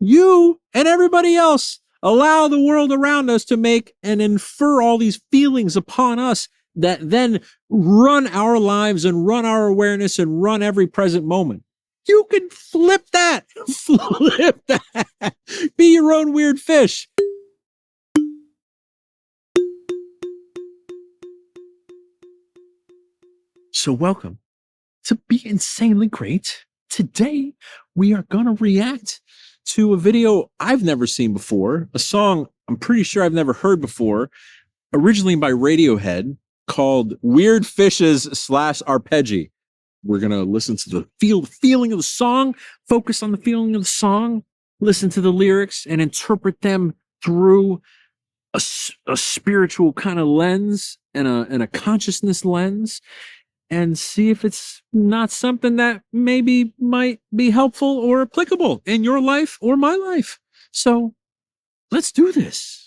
you and everybody else allow the world around us to make and infer all these feelings upon us that then run our lives and run our awareness and run every present moment. You can flip that. Flip that. Be your own weird fish. So welcome to Be Insanely Great. Today, we are going to react to a video I've never seen before, a song I'm pretty sure I've never heard before, originally by Radiohead, called Weird Fishes / Arpeggi. We're going to listen to the feeling of the song, focus on the feeling of the song, listen to the lyrics, and interpret them through a spiritual kind of lens and a consciousness lens, and see if it's not something that maybe might be helpful or applicable in your life or my life. So let's do this.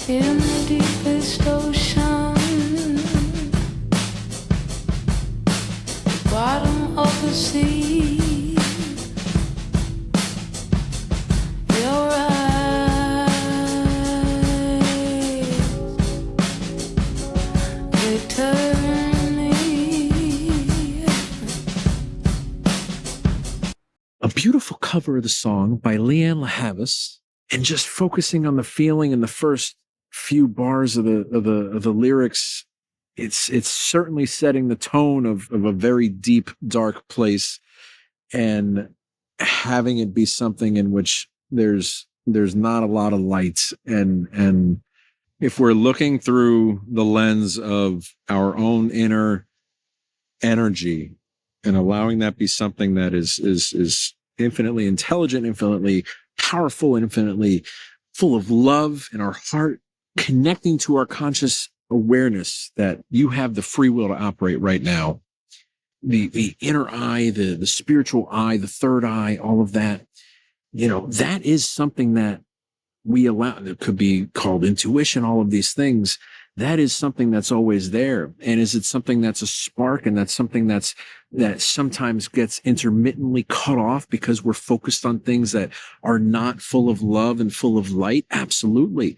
In the deepest ocean, the bottom of the sea, your eyes, they turn me. A beautiful cover of the song by Lianne La Havas, and just focusing on the feeling in the first few bars of the lyrics, it's certainly setting the tone of a very deep, dark place, and having it be something in which there's not a lot of light, and if we're looking through the lens of our own inner energy and allowing that be something that is infinitely intelligent, infinitely powerful, infinitely full of love in our heart, connecting to our conscious awareness that you have the free will to operate right now. The inner eye, the spiritual eye, the third eye, all of that, that is something that we allow. It could be called intuition, all of these things. That is something that's always there. And is it something that's a spark, and that's something that sometimes gets intermittently cut off because we're focused on things that are not full of love and full of light? Absolutely.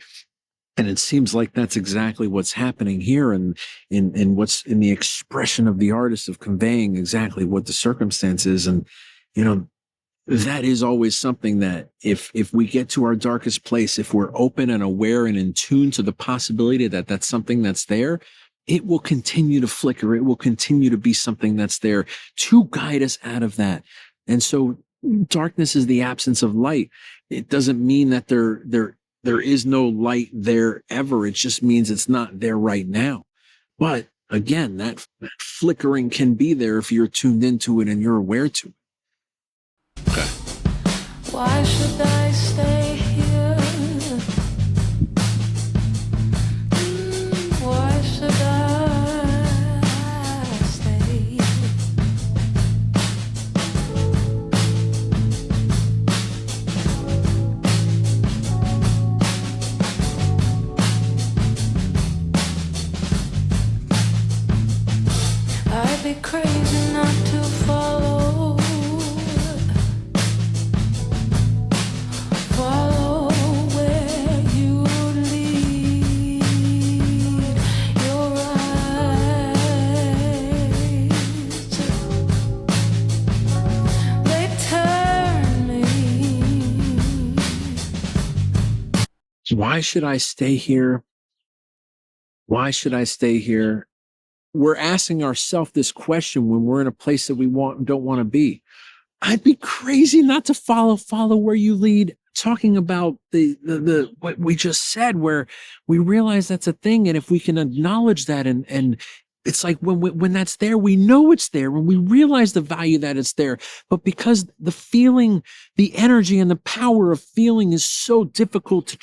And it seems like that's exactly what's happening here, and in what's in the expression of the artist of conveying exactly what the circumstance is. And, that is always something that if we get to our darkest place, if we're open and aware and in tune to the possibility that that's something that's there, it will continue to flicker. It will continue to be something that's there to guide us out of that. And so darkness is the absence of light. It doesn't mean that there is no light there ever. It just means it's not there right now. But again, that flickering can be there if you're tuned into it and you're aware to it. Okay. Why should I stay here? Why should I stay? I'd be crazy not to follow where you lead. Your eyes, they turn me. Why should I stay here? Why should I stay here? We're asking ourselves this question when we're in a place that we don't want to be. I'd be crazy not to follow where you lead. talking about the what we just said, where we realize that's a thing, and if we can acknowledge that, and it's like when that's there, we know it's there, when we realize the value that it's there. But because the feeling, the energy and the power of feeling is so difficult to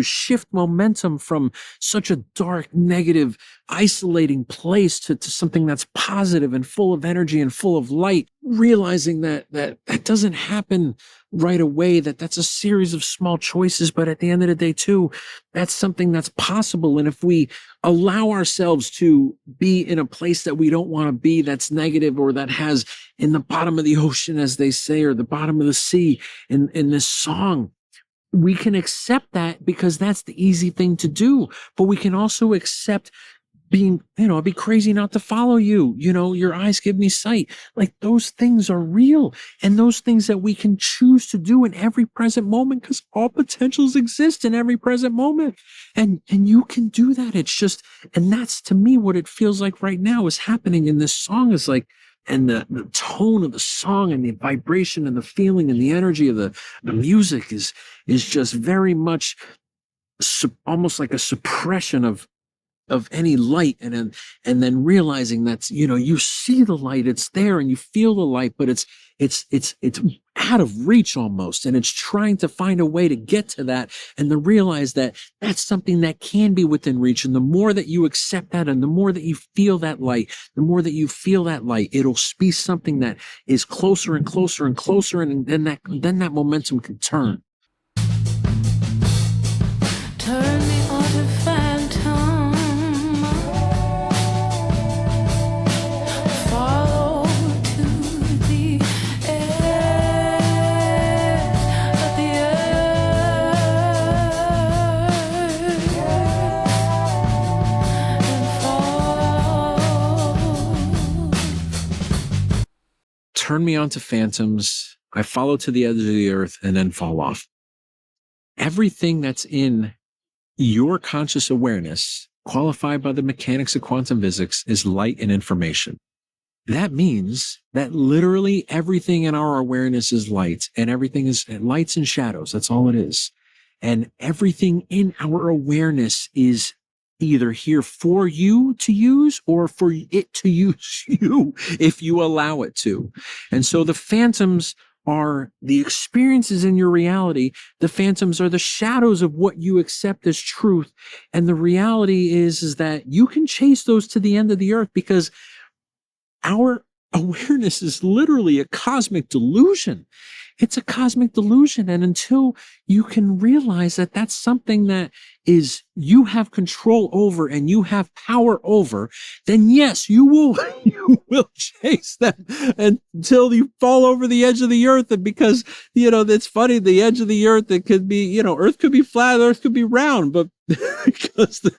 shift momentum from such a dark, negative, isolating place to something that's positive and full of energy and full of light, realizing that doesn't happen right away, that's a series of small choices, but at the end of the day too, that's something that's possible. And if we allow ourselves to be in a place that we don't want to be, that's negative, or that has in the bottom of the ocean, as they say, or the bottom of the sea in this song, we can accept that because that's the easy thing to do. But we can also accept being, it'd be crazy not to follow you. Your eyes give me sight. Like, those things are real, and those things that we can choose to do in every present moment, because all potentials exist in every present moment. And you can do that. It's just, and that's to me what it feels like right now is happening in this song, is like, and the tone of the song and the vibration and the feeling and the energy of the music is just very much almost like a suppression of any light, and then realizing that's, you see the light, it's there, and you feel the light, but it's out of reach almost, and it's trying to find a way to get to that, and to realize that that's something that can be within reach. And the more that you accept that, and the more that you feel that light, it'll be something that is closer and closer and closer, and then that momentum can turn. Turn me on to phantom. Follow to the edge of the earth and fall. Turn me onto phantoms. I follow to the edge of the earth and then fall off. Everything that's in your conscious awareness, qualified by the mechanics of quantum physics, is light and information. That means that literally everything in our awareness is light, and everything is lights and shadows. That's all it is. And everything in our awareness is either here for you to use, or for it to use you if you allow it to. And so the phantoms are the experiences in your reality. The phantoms are the shadows of what you accept as truth. And the reality is that you can chase those to the end of the earth, because our awareness is literally a cosmic delusion. It's a cosmic delusion. And until you can realize that that's something that is you have control over and you have power over, then yes, you will chase them until you fall over the edge of the earth. And because, it's funny, the edge of the earth, it could be, earth could be flat, earth could be round, but because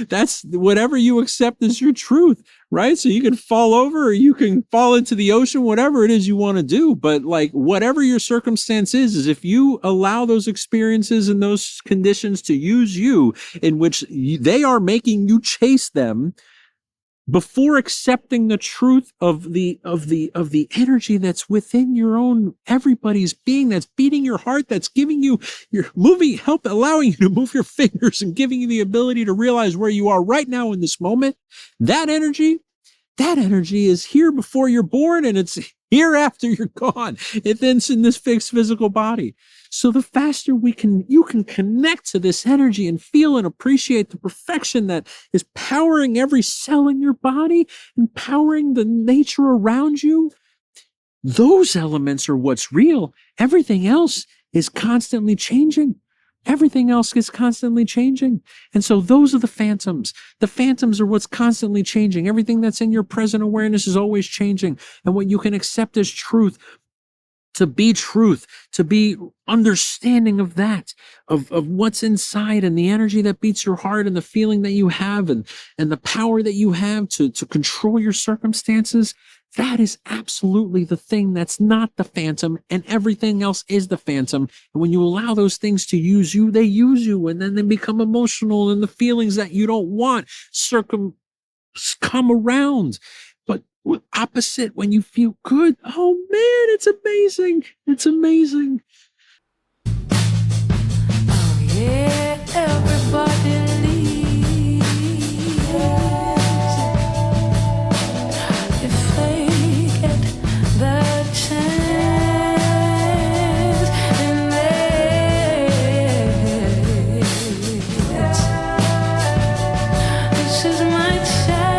that's whatever you accept as your truth, right? So you can fall over, or you can fall into the ocean, whatever it is you want to do. But like, whatever your circumstance is if you allow those experiences and those conditions to use you, in which they are making you chase them, before accepting the truth of the energy that's within your own, everybody's being, that's beating your heart, that's giving you your moving, allowing you to move your fingers and giving you the ability to realize where you are right now in this moment. That energy is here before you're born, and it's here after you're gone. It's in this fixed physical body. So the faster you can connect to this energy and feel and appreciate the perfection that is powering every cell in your body, empowering the nature around you, those elements are what's real. Everything else is constantly changing. Everything else is constantly changing. And so those are the phantoms. The phantoms are what's constantly changing. Everything that's in your present awareness is always changing. And what you can accept as truth, to be truth, to be understanding of that, of what's inside, and the energy that beats your heart, and the feeling that you have, and the power that you have to control your circumstances. That is absolutely the thing that's not the phantom, and everything else is the phantom. And when you allow those things to use you, they use you, and then they become emotional, and the feelings that you don't want come around. But opposite when you feel good. Oh man, it's amazing. It's amazing. Oh yeah, everybody leaves if they get the chance, and this is my chance.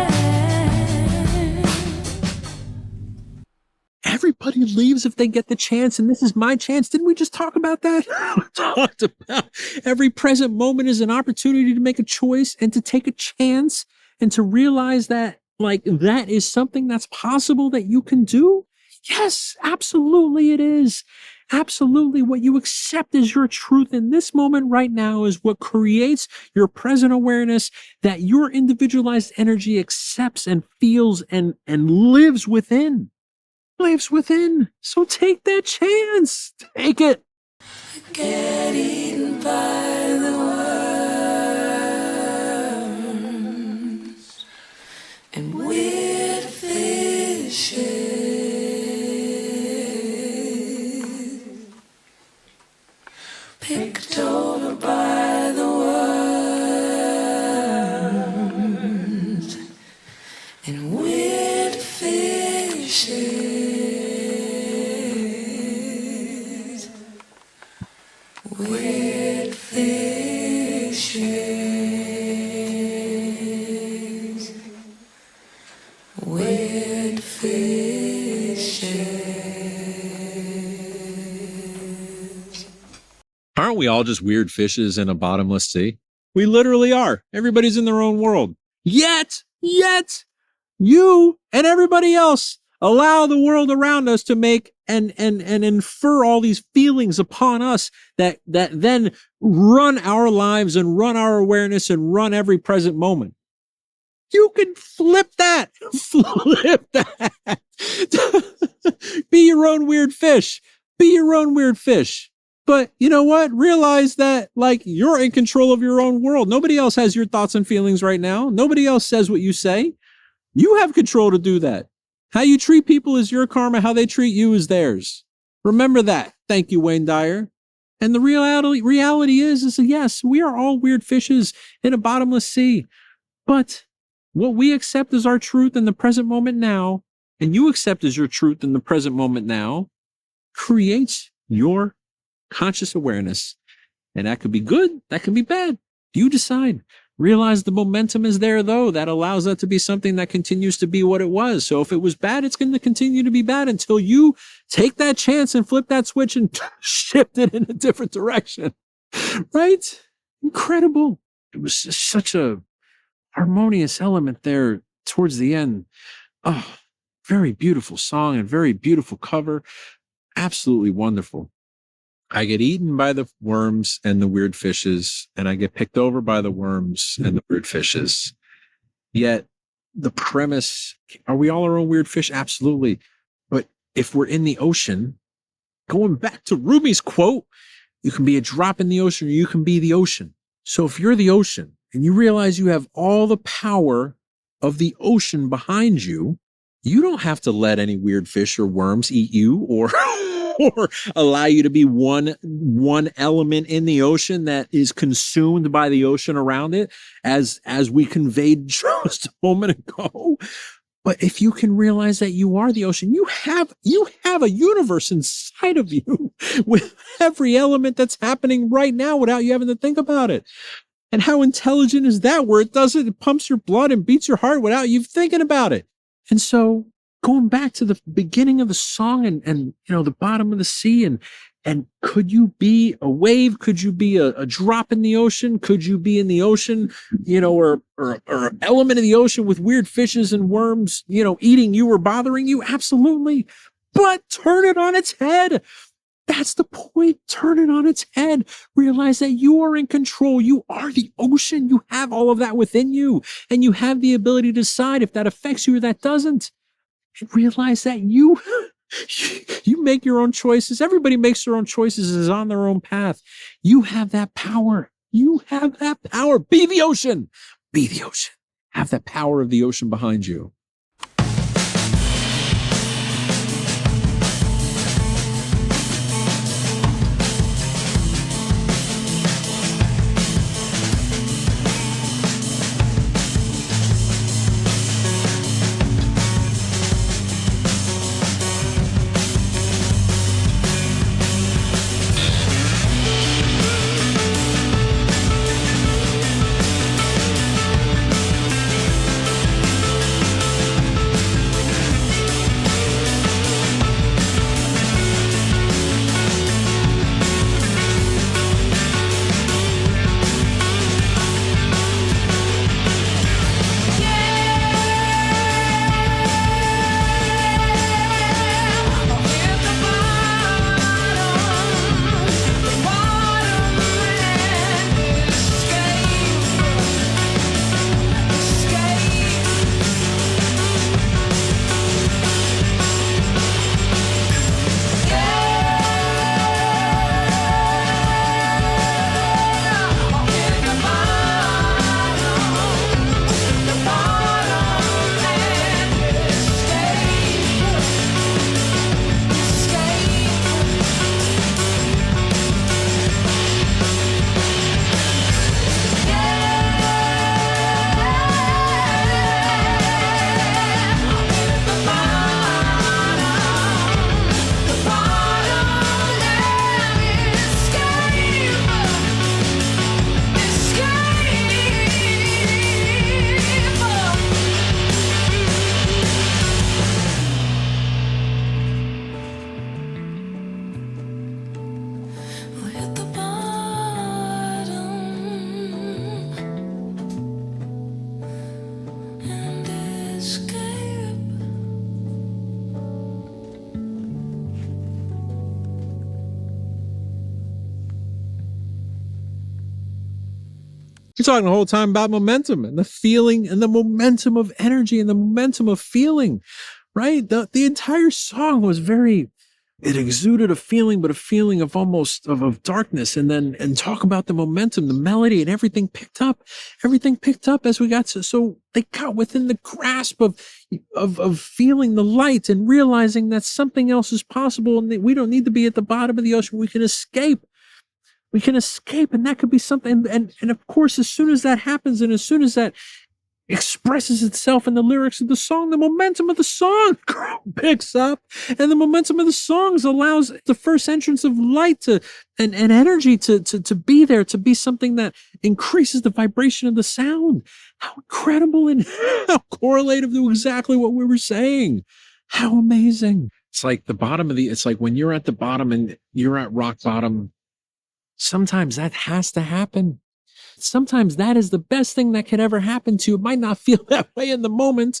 Everybody leaves if they get the chance, and this is my chance. Didn't we just talk about that? We talked about every present moment is an opportunity to make a choice and to take a chance and to realize that, like, that is something that's possible that you can do. Yes, absolutely it is. Absolutely. What you accept as your truth in this moment right now is what creates your present awareness that your individualized energy accepts and feels and lives within. Lives within. So take that chance. Take it. Get eaten by the worms and weird fishes, picked over by the worms and weird fishes. Weird fishes. Weird fishes. Aren't we all just weird fishes in a bottomless sea? We literally are. Everybody's in their own world. Yet, you and everybody else allow the world around us to make and infer all these feelings upon us that then run our lives and run our awareness and run every present moment. You can flip that. Flip that. Be your own weird fish. Be your own weird fish. But you know what? Realize that, like, you're in control of your own world. Nobody else has your thoughts and feelings right now. Nobody else says what you say. You have control to do that. How you treat people is your karma. How they treat you is theirs. Remember that. Thank you, Wayne Dyer. And the reality is yes, we are all weird fishes in a bottomless sea. But what we accept as our truth in the present moment now, and you accept as your truth in the present moment now, creates your conscious awareness. And that could be good. That could be bad. You decide. Realize the momentum is there, though. That allows that to be something that continues to be what it was. So if it was bad, it's going to continue to be bad until you take that chance and flip that switch and shift it in a different direction. Right? Incredible. It was just such a harmonious element there towards the end. Oh, very beautiful song and very beautiful cover. Absolutely wonderful. I get eaten by the worms and the weird fishes, and I get picked over by the worms and the weird fishes. Yet the premise, are we all our own weird fish? Absolutely. But if we're in the ocean, going back to Ruby's quote, you can be a drop in the ocean or you can be the ocean. So if you're the ocean and you realize you have all the power of the ocean behind you, you don't have to let any weird fish or worms eat you or or allow you to be one element in the ocean that is consumed by the ocean around it, as we conveyed just a moment ago. But if you can realize that you are the ocean, you have a universe inside of you with every element that's happening right now without you having to think about it. And how intelligent is that, where it does it? It pumps your blood and beats your heart without you thinking about it. And so going back to the beginning of the song and you know, the bottom of the sea, and could you be a wave? Could you be a drop in the ocean? Could you be in the ocean, you know, or an element of the ocean with weird fishes and worms, you know, eating you or bothering you? Absolutely. But turn it on its head. That's the point. Turn it on its head. Realize that you are in control. You are the ocean. You have all of that within you, and you have the ability to decide if that affects you or that doesn't. And realize that you make your own choices. Everybody makes their own choices, is on their own path. You have that power. You have that power. Be the ocean. Be the ocean. Have that power of the ocean behind you. We're talking the whole time about momentum and the feeling and the momentum of energy and the momentum of feeling, right? The entire song was it exuded a feeling, but a feeling of almost of darkness. And talk about the momentum, the melody, and everything picked up as we got to, so they got within the grasp of feeling the light and realizing that something else is possible and that we don't need to be at the bottom of the ocean. We can escape. And that could be something. And of course, as soon as that happens, and as soon as that expresses itself in the lyrics of the song, the momentum of the song picks up, and the momentum of the songs allows the first entrance of light and energy to be there, to be something that increases the vibration of the sound. How incredible and how correlative to exactly what we were saying. How amazing. It's like it's like when you're at the bottom and you're at rock bottom, sometimes that has to happen. Sometimes that is the best thing that could ever happen to you. It might not feel that way in the moment,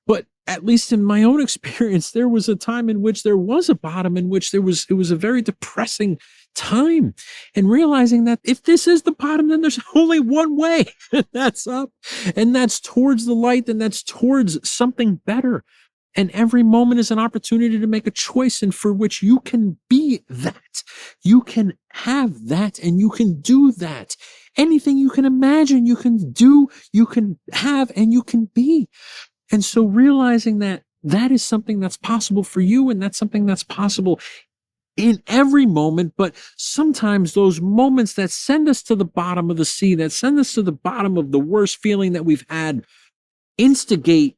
but at least in my own experience, there was a time in which there was a bottom, in which it was a very depressing time. And realizing that if this is the bottom, then there's only one way, and that's up, and that's towards the light, and that's towards something better. And every moment is an opportunity to make a choice, and for which you can be that. You can have that, and you can do that. Anything you can imagine, you can do, you can have, and you can be. And so realizing that that is something that's possible for you, and that's something that's possible in every moment. But sometimes those moments that send us to the bottom of the sea, that send us to the bottom of the worst feeling that we've had, instigate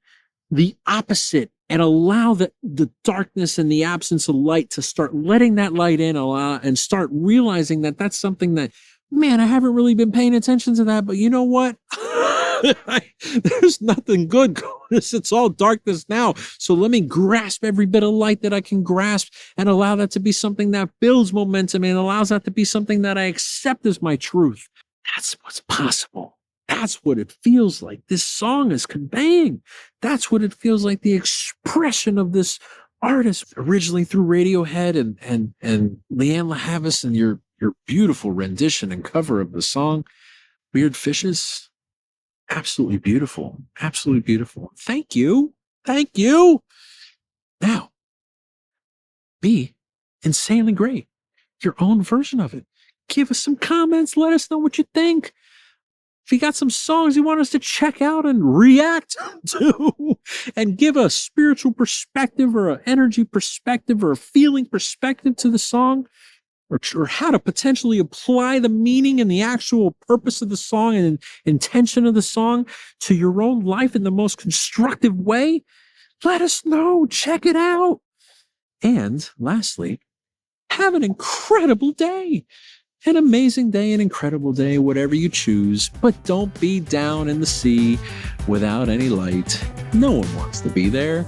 the opposite and allow the darkness and the absence of light to start letting that light in, and start realizing that that's something that, man, I haven't really been paying attention to that, but you know what? There's nothing good. It's all darkness now. So let me grasp every bit of light that I can grasp and allow that to be something that builds momentum and allows that to be something that I accept as my truth. That's what's possible. That's what it feels like this song is conveying. That's what it feels like, the expression of this artist, originally through Radiohead and Leanne La Havas, and your beautiful rendition and cover of the song Weird Fishes. Absolutely beautiful. Absolutely beautiful. Thank you. Thank you. Now, be insanely great. Your own version of it. Give us some comments. Let us know what you think. If you got some songs you want us to check out and react to, and give a spiritual perspective or an energy perspective or a feeling perspective to the song, or how to potentially apply the meaning and the actual purpose of the song and intention of the song to your own life in the most constructive way, let us know. Check it out. And lastly, have an incredible day. An amazing day, an incredible day, whatever you choose. But don't be down in the sea without any light. No one wants to be there.